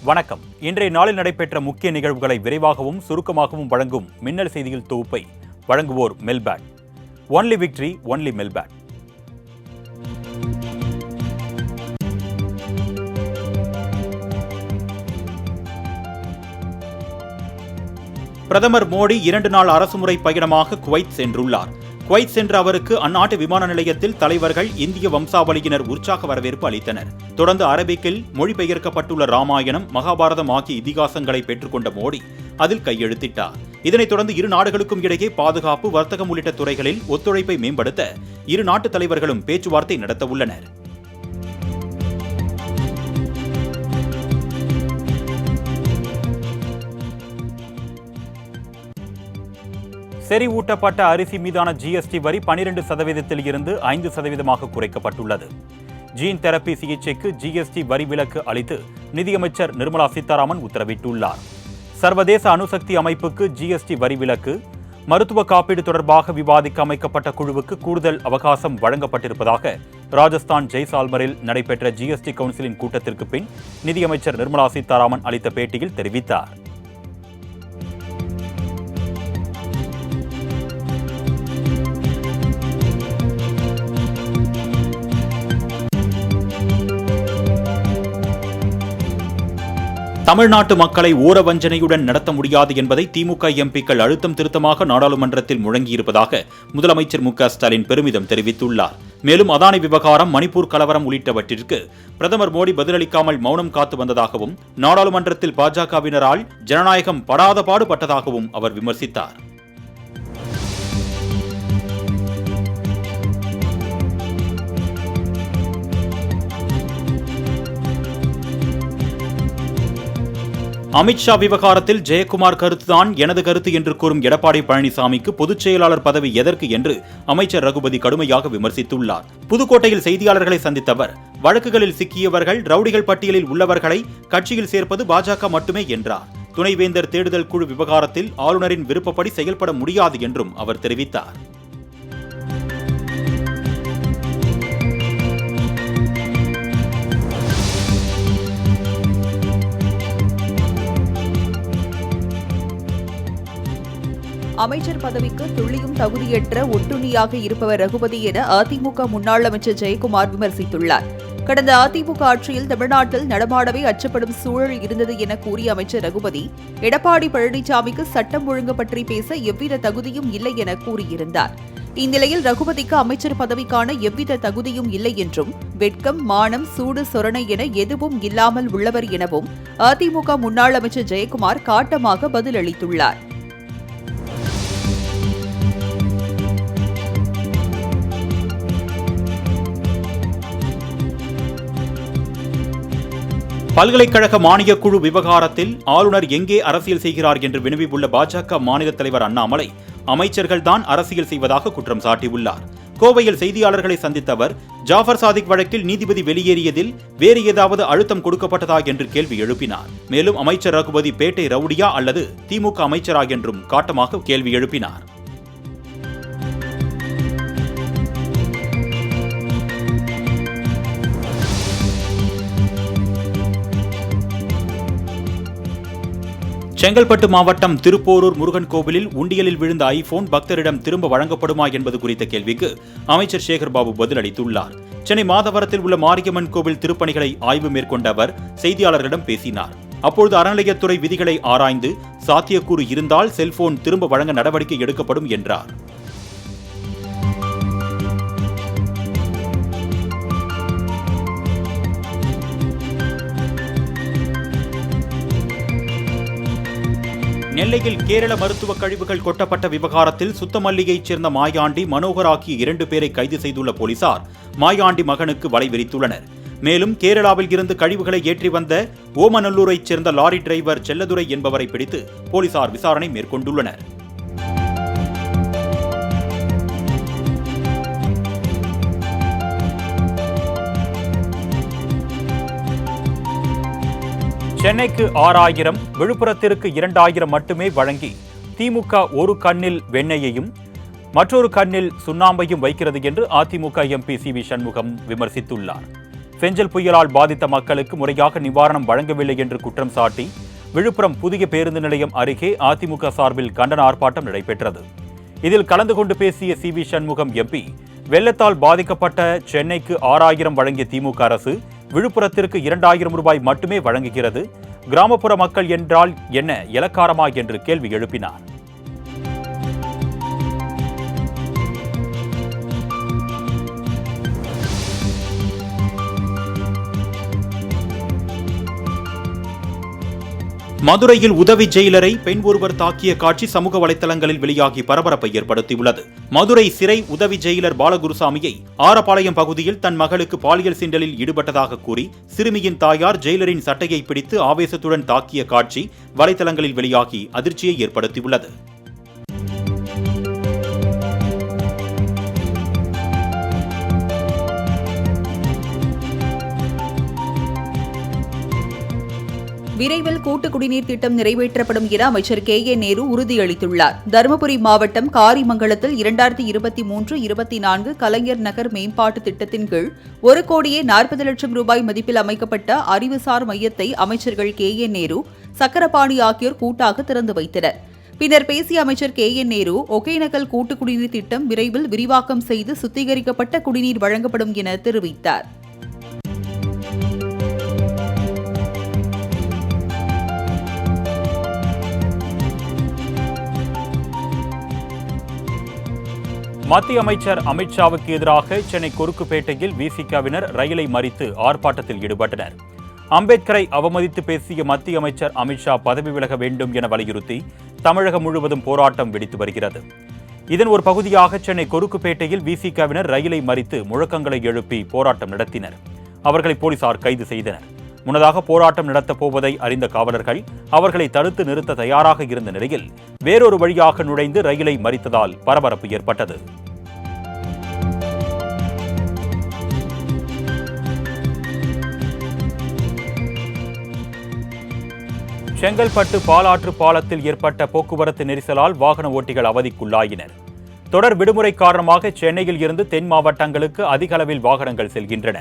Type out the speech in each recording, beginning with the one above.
வணக்கம். இன்றைய நாளில் நடைபெற்ற முக்கிய நிகழ்வுகளை விரைவாகவும் சுருக்கமாகவும் வழங்கும் மின்னல் செய்திகள் தொகுப்பை வழங்குவோர் Melbet. Only victory, only Melbet. பிரதமர் மோடி 2 நாள் அரசுமுறை பயணமாக குவைத் சென்றுள்ளார். குவைத் சென்ற அவருக்கு அந்நாட்டு விமான நிலையத்தில் தலைவர்கள், இந்திய வம்சாவளியினர் உற்சாக வரவேற்பு அளித்தனர். தொடர்ந்து அரபிக்கில் மொழிபெயர்க்கப்பட்டுள்ள ராமாயணம், மகாபாரதம் ஆகிய இதிகாசங்களை பெற்றுக்கொண்ட மோடி அதில் கையெழுத்திட்டார். இதனைத் தொடர்ந்து இரு நாடுகளுக்கும் இடையே பாதுகாப்பு, வர்த்தகம் உள்ளிட்ட துறைகளில் ஒத்துழைப்பை மேம்படுத்த இரு நாட்டு தலைவர்களும் பேச்சுவார்த்தை நடத்த உள்ளனர். செறிவூட்டப்பட்ட அரிசி மீதான ஜிஎஸ்டி வரி 12% இருந்து 5% குறைக்கப்பட்டுள்ளது. ஜீன் தெரப்பி சிகிச்சைக்கு ஜிஎஸ்டி வரி விலக்கு அளித்து நிதியமைச்சர் நிர்மலா சீதாராமன் உத்தரவிட்டுள்ளார். சர்வதேச அணுசக்தி அமைப்புக்கு ஜிஎஸ்டி வரி விலக்கு, மருத்துவ காப்பீடு தொடர்பாக விவாதிக்க அமைக்கப்பட்ட குழுவுக்கு கூடுதல் அவகாசம் வழங்கப்பட்டிருப்பதாக ராஜஸ்தான் ஜெய்சால்மரில் நடைபெற்ற ஜிஎஸ்டி கவுன்சிலின் கூட்டத்திற்கு பின் நிதியமைச்சர் நிர்மலா சீதாராமன் அளித்த பேட்டியில் தெரிவித்தார். தமிழ்நாட்டு மக்களை ஊரவஞ்சனையுடன் நடத்த முடியாது என்பதை திமுக எம்பிக்கள் அழுத்தம் திருத்தமாக நாடாளுமன்றத்தில் முழங்கியிருப்பதாக முதலமைச்சர் மு.க.ஸ்டாலின் பெருமிதம் தெரிவித்துள்ளார். மேலும் அதானி விவகாரம், மணிப்பூர் கலவரம் உள்ளிட்டவற்றிற்கு பிரதமர் மோடி பதிலளிக்காமல் மௌனம் காத்து வந்ததாகவும், நாடாளுமன்றத்தில் பாஜகவினரால் ஜனநாயகம் படாத பாடுபட்டதாகவும் அவர் விமர்சித்தார். அமித்ஷா விவகாரத்தில் ஜெயக்குமார் கருத்துதான் எனது கருத்து என்று கூறும் எடப்பாடி பழனிசாமிக்கு பொதுச் செயலாளர் பதவி எதற்கு என்று அமைச்சர் ரகுபதி கடுமையாக விமர்சித்துள்ளார். புதுக்கோட்டையில் செய்தியாளர்களை சந்தித்த அவர், வழக்குகளில் சிக்கியவர்கள், ரவுடிகள் பட்டியலில் உள்ளவர்களை கட்சியில் சேர்ப்பது பாஜக மட்டுமே என்றார். துணைவேந்தர் தேடுதல் குழு விவகாரத்தில் ஆளுநரின் விருப்பப்படி செயல்பட முடியாது என்றும் அவர் தெரிவித்தார். அமைச்சர் பதவிக்கு துளியும் தகுதியற்ற ஒட்டுண்ணியாக இருப்பவர் ரகுபதி என அதிமுக முன்னாள் அமைச்சர் ஜெயக்குமார் விமர்சித்துள்ளார். கடந்த அதிமுக ஆட்சியில் தமிழ்நாட்டில் நடமாடவே அச்சப்படும் சூழல் இருந்தது என கூறிய அமைச்சர் ரகுபதி, எடப்பாடி பழனிசாமிக்கு சட்டம் ஒழுங்கு பற்றி பேச எவ்வித தகுதியும் இல்லை என கூறியிருந்தார். இந்நிலையில் ரகுபதிக்கு அமைச்சர் பதவிக்கான எவ்வித தகுதியும் இல்லை என்றும், வெட்கம், மானம், சூடு, சொரணை என எதுவும் இல்லாமல் உள்ளவர் எனவும் அதிமுக முன்னாள் அமைச்சர் ஜெயக்குமார் காட்டமாக பதிலளித்துள்ளார். பல்கலைக்கழக மானியக் குழு விவகாரத்தில் ஆளுநர் எங்கே அரசியல் செய்கிறார் என்று வினவியுள்ள பாஜக மாநில தலைவர் அண்ணாமலை, அமைச்சர்கள்தான் அரசியல் செய்வதாக குற்றம் சாட்டியுள்ளார். கோவையில் செய்தியாளர்களை சந்தித்த அவர், ஜாஃபர் சாதிக் வழக்கில் நீதிபதி வெளியேறியதில் வேறு ஏதாவது அழுத்தம் கொடுக்கப்பட்டதா என்று கேள்வி எழுப்பினார். மேலும் அமைச்சர் ரகுபதி பேட்டை ரவுடியா அல்லது திமுக அமைச்சரா என்றும் காட்டமாக கேள்வி எழுப்பினார். செங்கல்பட்டு மாவட்டம் திருப்போரூர் முருகன் கோவிலில் உண்டியலில் விழுந்த ஐபோன் பக்தரிடம் திரும்ப வழங்கப்படுமா என்பது குறித்த கேள்விக்கு அமைச்சர் சேகர்பாபு பதிலளித்துள்ளார். சென்னை மாதவரத்தில் உள்ள மாரியம்மன் கோவில் திருப்பணிகளை ஆய்வு மேற்கொண்ட அவர் செய்தியாளர்களிடம் பேசினார். அப்பொழுது அறநிலையத்துறை விதிகளை ஆராய்ந்து சாத்தியக்கூறு இருந்தால் செல்போன் திரும்ப வழங்க நடவடிக்கை எடுக்கப்படும் என்றார். நெல்லையில் கேரள மருத்துவ கழிவுகள் கொட்டப்பட்ட விவகாரத்தில் சுத்தமல்லியைச் சேர்ந்த மாயாண்டி, மனோகர் ஆகிய 2 பேரை கைது செய்துள்ள போலீசார் மாயாண்டி மகனுக்கு வலை விரித்துள்ளனர். மேலும் கேரளாவில் இருந்து கழிவுகளை ஏற்றி வந்த ஓமநல்லூரைச் சேர்ந்த லாரி டிரைவர் செல்லதுரை என்பவரை பிடித்து போலீசார் விசாரணை மேற்கொண்டுள்ளனர். சென்னைக்கு 6000, விழுப்புரத்திற்கு 2000 மட்டுமே வழங்கி திமுக ஒரு கண்ணில் வெண்ணெயையும் மற்றொரு கண்ணில் சுண்ணாம்பையும் வைக்கிறது என்று அதிமுக எம்பி சி.வி. சண்முகம் விமர்சித்துள்ளார். செஞ்சல் புயலால் பாதித்த மக்களுக்கு முறையாக நிவாரணம் வழங்கவில்லை என்று குற்றம் சாட்டி விழுப்புரம் புதிய பேருந்து நிலையம் அருகே அதிமுக சார்பில் கண்டன ஆர்ப்பாட்டம் நடைபெற்றது. இதில் கலந்து கொண்டு பேசிய சி.வி. சண்முகம் எம்பி, வெள்ளத்தால் பாதிக்கப்பட்ட சென்னைக்கு 6,000 வழங்கிய திமுக அரசு விழுப்புரத்திற்கு 2,000 ரூபாய் மட்டுமே வழங்குகிறது. கிராமப்புற மக்கள் என்றால் என்ன இலக்காரமா என்று கேள்வி எழுப்பினார். மதுரையில் உதவி ஜெயிலரை பெண் ஒருவர் தாக்கிய காட்சி சமூக வலைதளங்களில் வெளியாகி பரபரப்பை ஏற்படுத்தியுள்ளது. மதுரை சிறை உதவி ஜெயிலர் பாலகுருசாமியை ஆரப்பாளையம் பகுதியில் தன் மகளுக்கு பாலியல் சீண்டலில் ஈடுபட்டதாக கூறி சிறுமியின் தாயார் ஜெயிலரின் சட்டையை பிடித்து ஆவேசத்துடன் தாக்கிய காட்சி வலைதளங்களில் வெளியாகி அதிர்ச்சியை ஏற்படுத்தியுள்ளது. விரைவில் கூட்டு குடிநீர் திட்டம் நிறைவேற்றப்படும் என அமைச்சர் கே.ஏ. நேரு உறுதியளித்துள்ளார். தருமபுரி மாவட்டம் காரிமங்கலத்தில் 2023-24 கலைஞர் நகர் மேம்பாட்டு திட்டத்தின் கீழ் 1,40,00,000 ரூபாய் மதிப்பில் அமைக்கப்பட்ட அறிவுசார் மையத்தை அமைச்சர்கள் கே.ஏ. நேரு, சக்கரபாணி ஆகியோர் கூட்டாக திறந்து வைத்தனர். பின்னர் பேசிய அமைச்சர் கே.ஏ. நேரு, ஒகேனக்கல் கூட்டு குடிநீர் திட்டம் விரைவில் விரிவாக்கம் செய்து சுத்திகரிக்கப்பட்ட குடிநீர் வழங்கப்படும் என தெரிவித்தார். மத்திய அமைச்சர் அமித்ஷாவுக்கு எதிராக சென்னை கொருக்குப்பேட்டையில் விசிகவினர் ரயிலை மறித்து ஆர்ப்பாட்டத்தில் ஈடுபட்டனர். அம்பேத்கரை அவமதித்து பேசிய மத்திய அமைச்சர் அமித்ஷா பதவி விலக வேண்டும் என வலியுறுத்தி தமிழகம் முழுவதும் போராட்டம் வெடித்து வருகிறது. இதன் ஒரு பகுதியாக சென்னை கொருக்குப்பேட்டையில் விசிகவினர் ரயிலை மறித்து முழக்கங்களை எழுப்பி போராட்டம் நடத்தினர். அவர்களை போலீசார் கைது செய்தனர். முன்னதாக போராட்டம் நடத்தப் போவதை அறிந்த காவலர்கள் அவர்களை தடுத்து நிறுத்த தயாராக இருந்த நிலையில் வேறொரு வழியாக நுழைந்து ரயிலை மறித்ததால் பரபரப்பு ஏற்பட்டது. செங்கல்பட்டு பாலாற்று பாலத்தில் ஏற்பட்ட போக்குவரத்து நெரிசலால் வாகன ஓட்டிகள் அவதிக்குள்ளாயினர். தொடர் விடுமுறை காரணமாக சென்னையில் இருந்து தென் மாவட்டங்களுக்கு அதிக அளவில் வாகனங்கள் செல்கின்றன.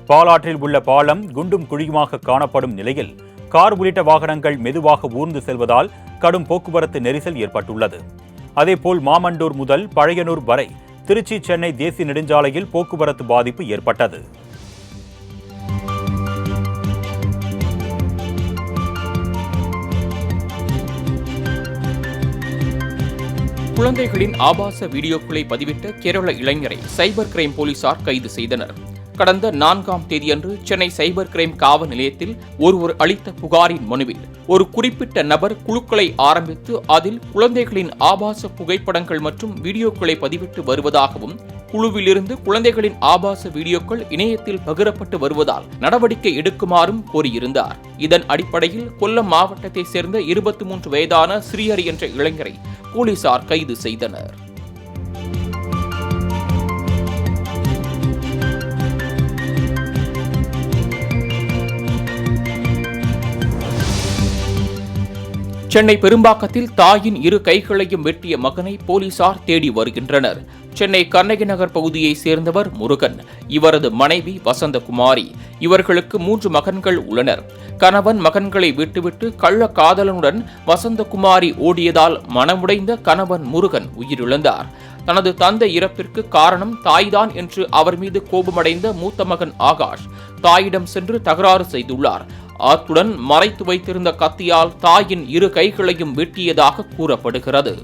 பாலாற்றில் உள்ள பாலம் குண்டும் குழியுமாக காணப்படும் நிலையில் கார் உள்ளிட்ட வாகனங்கள் மெதுவாக ஊர்ந்து செல்வதால் கடும் போக்குவரத்து நெரிசல் ஏற்பட்டுள்ளது. அதேபோல் மாமண்டூர் முதல் பழையனூர் வரை திருச்சி சென்னை தேசிய நெடுஞ்சாலையில் போக்குவரத்து பாதிப்பு ஏற்பட்டது. குழந்தைகளின் ஆபாச வீடியோக்களை பதிவிட்ட கேரள இளைஞரை சைபர் கிரைம் போலீசார் கைது செய்தனர். கடந்த 4ஆம் தேதியன்று சென்னை சைபர் கிரைம் காவல் நிலையத்தில் ஒருவர் அளித்த புகாரின் மனுவில் ஒரு குறிப்பிட்ட நபர் குழுக்களை ஆரம்பித்து அதில் குழந்தைகளின் ஆபாச புகைப்படங்கள் மற்றும் வீடியோக்களை பதிவிட்டு வருவதாகவும், குழுவிலிருந்து குழந்தைகளின் ஆபாச வீடியோக்கள் இணையத்தில் பகிரப்பட்டு வருவதால் நடவடிக்கை எடுக்குமாறும் கோரியிருந்தார். இதன் அடிப்படையில் கொல்லம் மாவட்டத்தைச் சேர்ந்த 23 வயதான ஸ்ரீஹரி என்ற இளைஞரை போலீசார் கைது செய்தனர். சென்னை பெரும்பாக்கத்தில் தாயின் 2 கைகளையும் வெட்டிய மகனை போலீசார் தேடி வருகின்றனர். சென்னை கண்ணகி நகர் பகுதியைச் சேர்ந்தவர் முருகன், இவரது மனைவி வசந்தகுமாரி. இவர்களுக்கு 3 மகன்கள் உள்ளனர். கணவன் மகன்களை விட்டுவிட்டு கள்ள காதலனுடன் வசந்தகுமாரி ஓடியதால் மனமுடைந்த கணவன் முருகன் உயிரிழந்தார். தனது தந்தை இறப்பிற்கு காரணம் தாய்தான் என்று அவர் மீது கோபமடைந்த மூத்த மகன் ஆகாஷ் தாயிடம் சென்று தகராறு செய்துள்ளார். அத்துடன் மறைத்து வைத்திருந்த கத்தியால் தாயின் 2 கைகளையும் வெட்டியதாக கூறப்படுகிறது.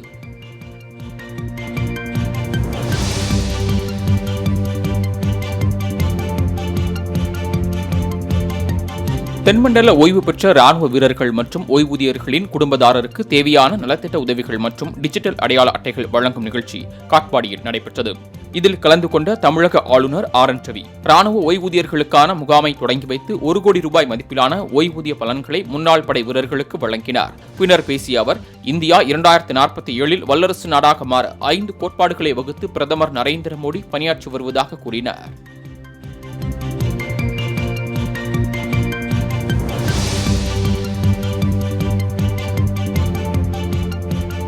தென்மண்டல ஓய்வு பெற்ற ராணுவ வீரர்கள் மற்றும் ஓய்வூதியர்களின் குடும்பதாரருக்கு தேவையான நலத்திட்ட உதவிகள் மற்றும் டிஜிட்டல் அடையாள அட்டைகள் வழங்கும் நிகழ்ச்சி காட்பாடியில் நடைபெற்றது. இதில் கலந்து கொண்ட தமிழக ஆளுநர் ஆர்.என். ரவி ராணுவ ஓய்வூதியர்களுக்கான முகாமை தொடங்கி வைத்து 1 கோடி ரூபாய் மதிப்பிலான ஓய்வூதிய பலன்களை முன்னாள் படை வீரர்களுக்கு வழங்கினார். பின்னர் பேசிய அவர், இந்தியா 2047இல் வல்லரசு நாடாக மாற 5 கோட்பாடுகளை வகுத்து பிரதமர் நரேந்திர மோடி பணியாற்றி வருவதாக கூறினார்.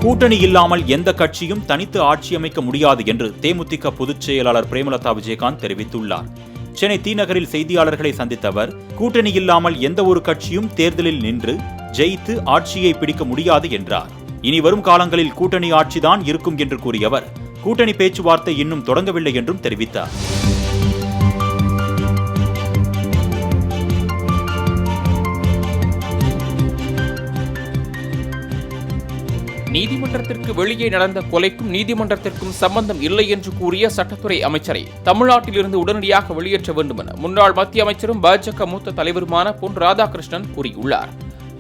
கூட்டணி இல்லாமல் எந்த கட்சியும் தனித்து ஆட்சி அமைக்க முடியாது என்று தேமுதிக பொதுச் செயலாளர் பிரேமலதா விஜயகாந்த் தெரிவித்துள்ளார். சென்னை தீநகரில் செய்தியாளர்களை சந்தித்த அவர், கூட்டணி இல்லாமல் எந்த ஒரு கட்சியும் தேர்தலில் நின்று ஜெயித்து ஆட்சியை பிடிக்க முடியாது என்றார். இனி வரும் காலங்களில் கூட்டணி ஆட்சிதான் இருக்கும் என்று கூறிய அவர், கூட்டணி பேச்சுவார்த்தை இன்னும் தொடங்கவில்லை என்றும் தெரிவித்தார். நீதிமன்றத்திற்கு வெளியே நடந்த கொலைக்கும் நீதிமன்றத்திற்கும் சம்பந்தம் இல்லை என்று கூறிய சட்டத்துறை அமைச்சரை தமிழ்நாட்டிலிருந்து உடனடியாக வெளியேற்ற வேண்டும் என முன்னாள் மத்திய அமைச்சரும் பாஜக மூத்த தலைவருமான பொன் ராதாகிருஷ்ணன் கூறியுள்ளார்.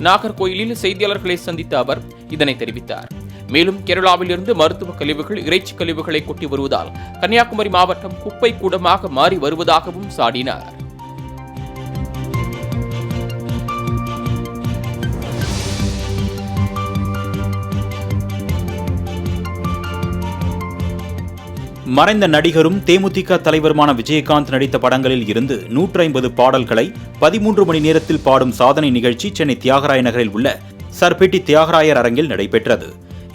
நாகர்கோயிலில் செய்தியாளர்களை சந்தித்த அவர் இதனை தெரிவித்தார். மேலும் கேரளாவிலிருந்து மருத்துவ கழிவுகள், இறைச்சி கழிவுகளை கொட்டி வருவதால் கன்னியாகுமரி மாவட்டம் குப்பை கூடமாக மாறி வருவதாகவும் சாடினார். மறைந்த நடிகரும் தேமுதிக தலைவருமான விஜயகாந்த் நடித்த படங்களில் இருந்து 150 பாடல்களை 13 மணி நேரத்தில் பாடும் சாதனை நிகழ்ச்சி சென்னை தியாகராய நகரில் உள்ள சர்பெட்டி தியாகராயர் அரங்கில் நடைபெற்றது.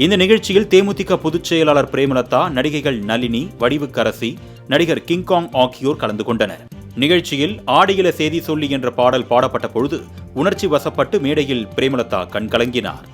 இந்த நிகழ்ச்சியில் தேமுதிக பொதுச் செயலாளர் பிரேமலதா, நடிகைகள் நளினி, வடிவுக்கரசி, நடிகர் கிங்காங் ஆகியோர் கலந்து கொண்டனர். நிகழ்ச்சியில் ஆடியில செய்தி சொல்லி என்ற பாடல் பாடப்பட்ட பொழுது உணர்ச்சி வசப்பட்டு மேடையில் பிரேமலதா கண்கலங்கினார்.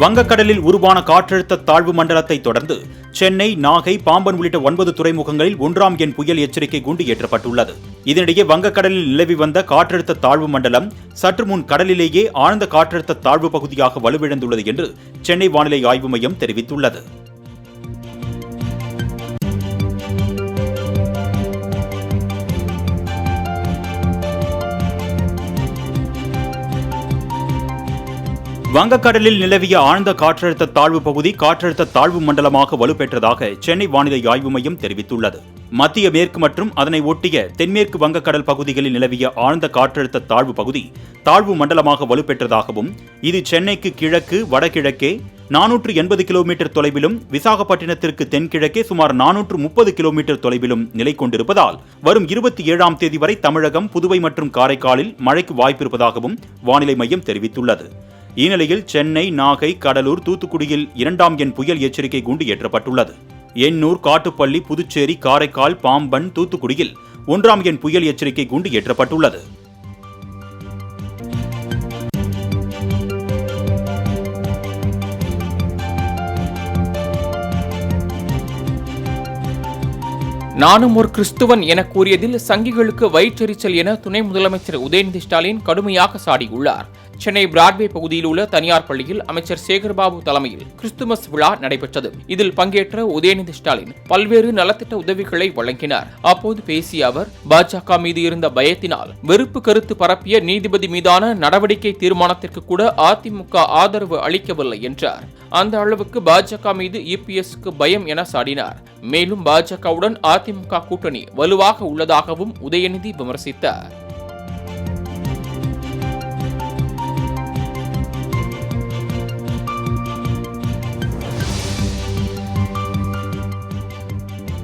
வங்கக்கடலில் உருவான காற்றழுத்த தாழ்வு மண்டலத்தை தொடர்ந்து சென்னை, நாகை, பாம்பன் உள்ளிட்ட 9 துறைமுகங்களில் 1ஆம் எண் புயல் எச்சரிக்கை கூண்டு ஏற்றப்பட்டுள்ளது. இதனிடையே வங்கக்கடலில் நிலவி வந்த காற்றழுத்த தாழ்வு மண்டலம் சற்று முன் கடலிலேயே ஆழ்ந்த காற்றழுத்த தாழ்வு பகுதியாக வலுவிழந்துள்ளது என்று சென்னை வானிலை ஆய்வு மையம் தெரிவித்துள்ளது. வங்கக்கடலில் நிலவிய ஆழ்ந்த காற்றழுத்த தாழ்வு பகுதி காற்றழுத்த தாழ்வு மண்டலமாக வலுப்பெற்றதாக சென்னை வானிலை ஆய்வு மையம் தெரிவித்துள்ளது. மத்திய மேற்கு மற்றும் அதனை ஒட்டிய தென்மேற்கு வங்கக்கடல் பகுதிகளில் நிலவிய ஆழ்ந்த காற்றழுத்த தாழ்வு பகுதி தாழ்வு மண்டலமாக வலுப்பெற்றதாகவும், இது சென்னைக்கு கிழக்கு வடகிழக்கே 480 கிலோமீட்டர் தொலைவிலும், விசாகப்பட்டினத்திற்கு தென்கிழக்கே சுமார் 430 கிலோமீட்டர் தொலைவிலும் நிலை கொண்டிருப்பதால் வரும் 27ஆம் தேதி வரை தமிழகம், புதுவை மற்றும் காரைக்காலில் மழைக்கு வாய்ப்பிருப்பதாகவும் வானிலை மையம் தெரிவித்துள்ளது. இந்நிலையில் சென்னை, நாகை, கடலூர், தூத்துக்குடியில் 2ஆம் எண் புயல் எச்சரிக்கை கூண்டு ஏற்றப்பட்டுள்ளது. எண்ணூர், காட்டுப்பள்ளி, புதுச்சேரி, காரைக்கால், பாம்பன், தூத்துக்குடியில் 1ஆம் எண் புயல் எச்சரிக்கை கூண்டு ஏற்றப்பட்டுள்ளது. நானும் ஒரு கிறிஸ்துவன் என கூறியதில் சங்கிகளுக்கு வயிற்றெரிச்சல் என துணை முதலமைச்சர் உதயநிதி ஸ்டாலின் கடுமையாக சாடியுள்ளார். சென்னை பிராட்வே பகுதியில் உள்ள தனியார் பள்ளியில் அமைச்சர் சேகர்பாபு தலைமையில் கிறிஸ்துமஸ் விழா நடைபெற்றது. இதில் பங்கேற்ற உதயநிதி ஸ்டாலின் பல்வேறு நலத்திட்ட உதவிகளை வழங்கினார். அப்போது பேசிய அவர், பாஜக மீது இருந்த பயத்தினால் வெறுப்பு கருத்து பரப்பிய நீதிபதி மீதான நடவடிக்கை தீர்மானத்திற்கு கூட அதிமுக ஆதரவு அளிக்கவில்லை என்றார். அந்த அளவுக்கு பாஜக மீது இபிஎஸ்க்கு பயம் என சாடினார். மேலும் பாஜகவுடன் அதிமுக கூட்டணி வலுவாக உள்ளதாகவும் உதயநிதி விமர்சித்தார்.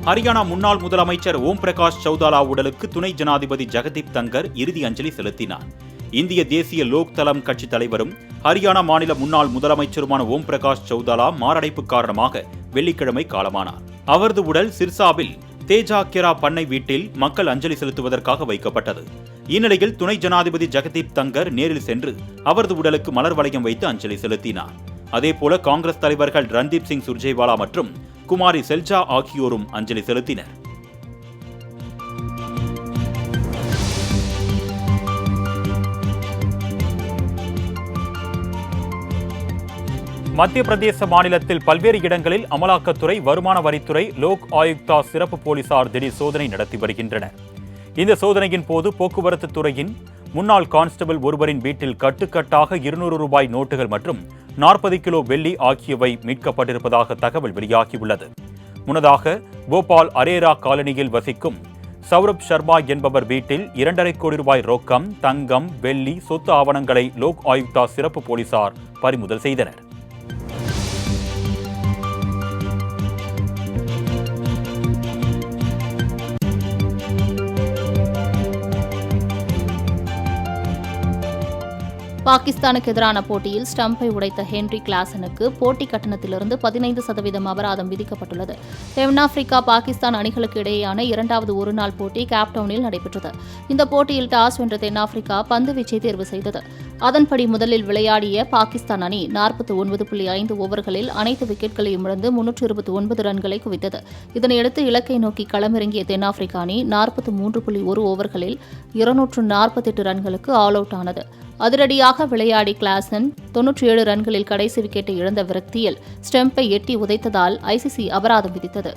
ஹரியானா முன்னாள் முதலமைச்சர் ஓம் பிரகாஷ் சௌதாலா உடலுக்கு துணை ஜனாதிபதி ஜெகதீப் தங்கர் இறுதி அஞ்சலி செலுத்தினார். இந்திய தேசிய லோக் தளம் கட்சி தலைவரும் ஹரியானா மாநில முன்னாள் முதலமைச்சருமான ஓம் பிரகாஷ் சௌதாலா மாரடைப்பு காரணமாக வெள்ளிக்கிழமை காலமானார். அவரது உடல் சிர்சாவில் தேஜாக்கிரா பண்ணை வீட்டில் மக்கள் அஞ்சலி செலுத்துவதற்காக வைக்கப்பட்டது. இந்நிலையில் துணை ஜனாதிபதி ஜெகதீப் தங்கர் நேரில் சென்று அவரது உடலுக்கு மலர் வளையம் வைத்து அஞ்சலி செலுத்தினார். அதேபோல காங்கிரஸ் தலைவர்கள் ரன்தீப் சிங் சுர்ஜேவாலா மற்றும் குமாரி செல்ஜா ஆகியோரும் அஞ்சலி செலுத்தினர். மத்திய பிரதேச மாநிலத்தில் பல்வேறு இடங்களில் அமலாக்கத்துறை, வருமான வரித்துறை, லோக் ஆயுக்தா சிறப்பு போலீசார் திடீர் சோதனை நடத்தி வருகின்றனர். இந்த சோதனையின் போது போக்குவரத்து துறையின் முன்னாள் கான்ஸ்டபிள் ஒருவரின் வீட்டில் கட்டுக்கட்டாக 200 ரூபாய் நோட்டுகள் மற்றும் 40 கிலோ வெள்ளி ஆகியவை மீட்கப்பட்டிருப்பதாக தகவல் வெளியாகியுள்ளது. முன்னதாக போபால் அரேரா காலனியில் வசிக்கும் சௌரப் சர்மா என்பவர் வீட்டில் 2.5 கோடி ரூபாய் ரொக்கம், தங்கம், வெள்ளி, சொத்து ஆவணங்களை லோக் ஆயுக்தா சிறப்பு போலீசார் பறிமுதல் செய்தனர். பாகிஸ்தானுக்கு எதிரான போட்டியில் ஸ்டம்பை உடைத்த ஹென்றி கிளாசனுக்கு போட்டி கட்டணத்திலிருந்து 15% அபராதம் விதிக்கப்பட்டுள்ளது. தென்னாப்பிரிக்கா பாகிஸ்தான் அணிகளுக்கு இடையேயான இரண்டாவது ஒருநாள் போட்டி கேப்டவுனில் நடைபெற்றது. இந்த போட்டியில் டாஸ் வென்ற தென்னாப்பிரிக்கா பந்துவீச்சை தேர்வு செய்தது. அதன்படி முதலில் விளையாடிய பாகிஸ்தான் அணி 49.5 ஓவர்களில் அனைத்து விக்கெட்களையும் இழந்து 329 ரன்களை குவித்தது. இதனையடுத்து இலக்கை நோக்கி களமிறங்கிய தென்னாப்பிரிக்க அணி 43.1 ஓவர்களில் 248 ரன்களுக்கு ஆல் அவுட் ஆனது. அதிரடியாக விளையாடி கிளாசன் 97 ரன்களில் கடைசி விக்கெட்டை இழந்த விரக்தியில் ஸ்டெம்பை எட்டி உதைத்ததால் ஐசிசி அபராதம் விதித்தது.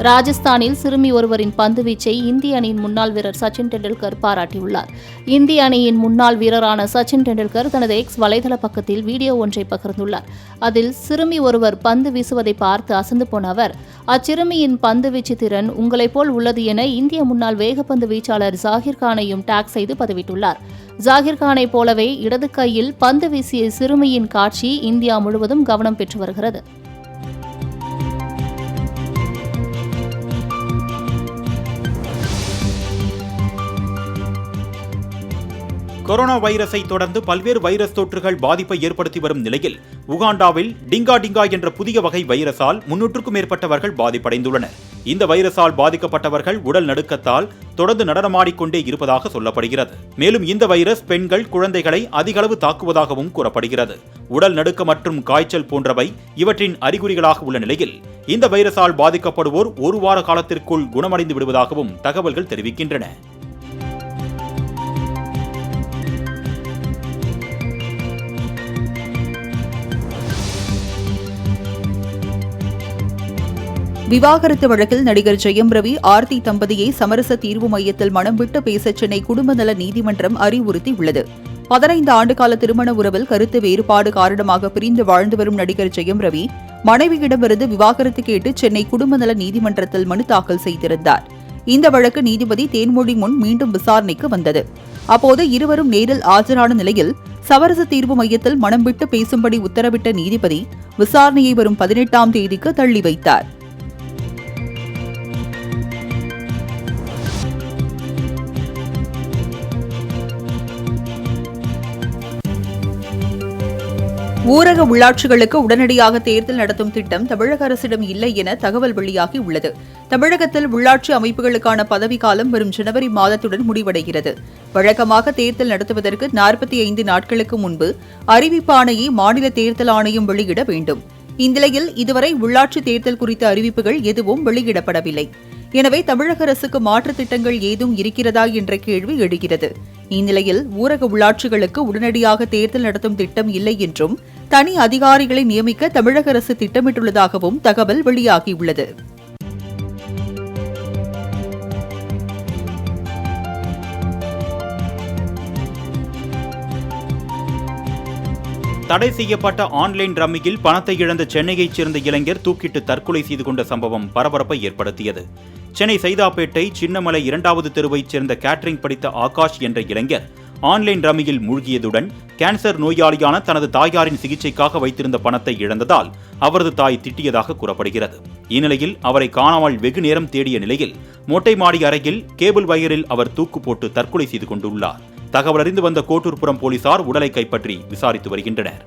ராஜஸ்தானில் சிறுமி ஒருவரின் பந்துவீச்சை இந்திய அணியின் முன்னாள் வீரர் சச்சின் டெண்டுல்கர் பாராட்டியுள்ளார். இந்திய அணியின் முன்னாள் வீரரான சச்சின் டெண்டுல்கர் தனது எக்ஸ் வலைதள பக்கத்தில் வீடியோ ஒன்றை பகிர்ந்துள்ளார். அதில் சிறுமி ஒருவர் பந்து வீசுவதை பார்த்து அசந்து போன அவர், அச்சிறுமியின் பந்துவீச்சு திறன் உங்களைப் போல் உள்ளது என இந்திய முன்னாள் வேகப்பந்து வீச்சாளர் ஜாகிர் கானையும் டாக் செய்து பதிவிட்டுள்ளார். ஜாகிர் கானை போலவே இடது கையில் பந்து வீசிய சிறுமியின் காட்சி இந்தியா முழுவதும் கவனம் பெற்று வருகிறது. கொரோனா வைரஸை தொடர்ந்து பல்வேறு வைரஸ் தொற்றுகள் பாதிப்பை ஏற்படுத்தி வரும் நிலையில் உகாண்டாவில் டிங்கா என்ற புதிய வகை வைரஸால் 300க்கும் மேற்பட்டவர்கள் பாதிப்படைந்துள்ளனர். இந்த வைரஸால் பாதிக்கப்பட்டவர்கள் உடல் நடுக்கத்தால் தொடர்ந்து நடனமாடிக்கொண்டே இருப்பதாக சொல்லப்படுகிறது. மேலும் இந்த வைரஸ் பெண்கள், குழந்தைகளை அதிகளவு தாக்குவதாகவும் கூறப்படுகிறது. உடல் நடுக்கம் மற்றும் காய்ச்சல் போன்றவை இவற்றின் அறிகுறிகளாக உள்ள நிலையில் இந்த வைரஸால் பாதிக்கப்படுவோர் 1 வார காலத்திற்குள் குணமடைந்து விடுவதாகவும் தகவல்கள் தெரிவிக்கின்றன. விவாகரத்து வழக்கில் நடிகர் ஜெயம் ரவி, ஆர்த்தி தம்பதியை சமரச தீர்வு மையத்தில் மனம் விட்டு பேச சென்னை குடும்ப நல நீதிமன்றம் அறிவுறுத்தியுள்ளது. 15 ஆண்டுகால திருமண உறவில் கருத்து வேறுபாடு காரணமாக பிரிந்து வாழ்ந்து வரும் நடிகர் ஜெயம் ரவி மனைவியிடமிருந்து விவாகரத்து கேட்டு சென்னை குடும்ப நல நீதிமன்றத்தில் மனு தாக்கல் செய்திருந்தார். இந்த வழக்கு நீதிபதி தேன்மொழி முன் மீண்டும் விசாரணைக்கு வந்தது. அப்போது இருவரும் நேரில் ஆஜரான நிலையில் சமரச தீர்வு மையத்தில் மனம் விட்டு பேசும்படி உத்தரவிட்ட நீதிபதி விசாரணையை வரும் 18ஆம் தேதிக்கு தள்ளி வைத்தார். ஊரக உள்ளாட்சிகளுக்கு உடனடியாக தேர்தல் நடத்தும் திட்டம் தமிழக அரசிடம் இல்லை என தகவல் வெளியாகி உள்ளது. தமிழகத்தில் உள்ளாட்சி அமைப்புகளுக்கான பதவிக்காலம் வரும் ஜனவரி மாதத்துடன் முடிவடைகிறது. வழக்கமாக தேர்தல் நடத்துவதற்கு 45 நாட்களுக்கு முன்பு அறிவிப்பாணையை மாநில தேர்தல் ஆணையம் வெளியிட வேண்டும். இந்நிலையில் இதுவரை உள்ளாட்சி தேர்தல் குறித்த அறிவிப்புகள் எதுவும் வெளியிடப்படவில்லை. எனவே தமிழக அரசுக்கு மாற்றுத் திட்டங்கள் ஏதும் இருக்கிறதா என்ற கேள்வி எழுகிறது. இந்நிலையில் ஊரக உள்ளாட்சிகளுக்கு உடனடியாக தேர்தல் நடத்தும் திட்டம் இல்லை என்றும் தனி அதிகாரிகளை நியமிக்க தமிழக அரசு திட்டமிட்டுள்ளதாகவும் தகவல் வெளியாகியுள்ளது. தடை செய்யப்பட்ட ஆன்லைன் ரம்மியில் பணத்தை இழந்த சென்னையைச் சேர்ந்த இளைஞர் தூக்கிட்டு தற்கொலை செய்து கொண்ட சம்பவம் பரபரப்பை ஏற்படுத்தியது. சென்னை சைதாப்பேட்டை சின்னமலை 2வது தெருவைச் சேர்ந்த கேட்டரிங் படித்த ஆகாஷ் என்ற இளைஞர் ஆன்லைன் ரம்மியில் மூழ்கியதுடன் கேன்சர் நோயாளியான தனது தாயாரின் சிகிச்சைக்காக வைத்திருந்த பணத்தை இழந்ததால் அவரது தாய் திட்டியதாக கூறப்படுகிறது. இந்நிலையில் அவரை காணாமல் வெகு நேரம் தேடிய நிலையில் மொட்டை மாடி அறையில் கேபிள் வயரில் அவர் தூக்கு போட்டு தற்கொலை செய்து கொண்டுள்ளார். தகவல் அறிந்து வந்த கோட்டூர்புரம் போலீசார் உடலை கைப்பற்றி விசாரித்து வருகின்றனர்.